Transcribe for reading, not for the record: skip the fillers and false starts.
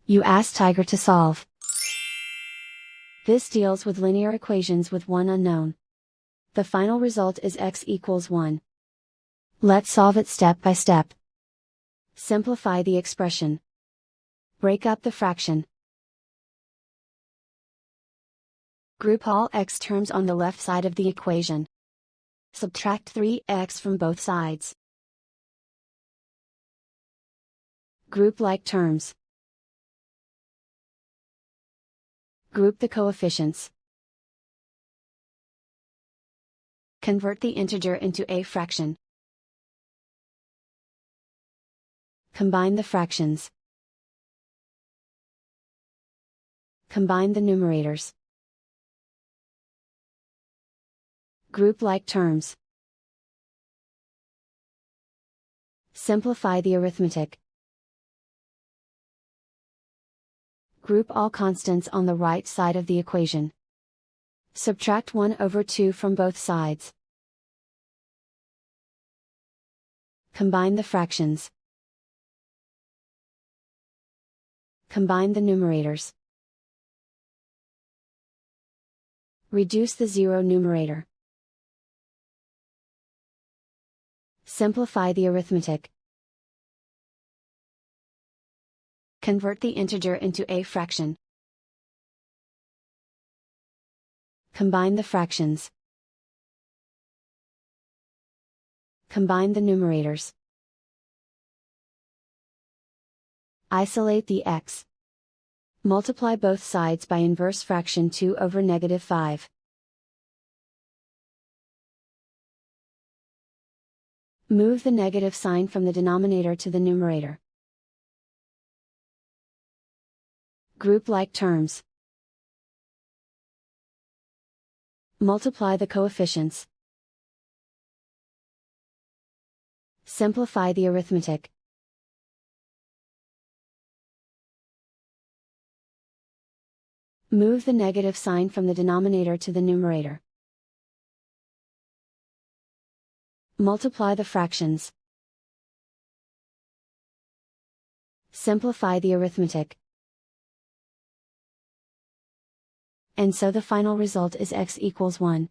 You ask Tiger to solve. This deals with linear equations with one unknown. The final result is x equals 1. Let's solve it step by step. Simplify the expression. Break up the fraction. Group all x terms on the left side of the equation. Subtract 3x from both sides. Group like terms. Group the coefficients. Convert the integer into a fraction. Combine the fractions. Combine the numerators. Group like terms. Simplify the arithmetic. Group all constants on the right side of the equation. Subtract 1/2 from both sides. Combine the fractions. Combine the numerators. Reduce the zero numerator. Simplify the arithmetic. Convert the integer into a fraction. Combine the fractions. Combine the numerators. Isolate the x. Multiply both sides by inverse fraction 2/5. Move the negative sign from the denominator to the numerator. Group like terms. Multiply the coefficients. Simplify the arithmetic. Move the negative sign from the denominator to the numerator. Multiply the fractions. Simplify the arithmetic. And so the final result is x equals 1.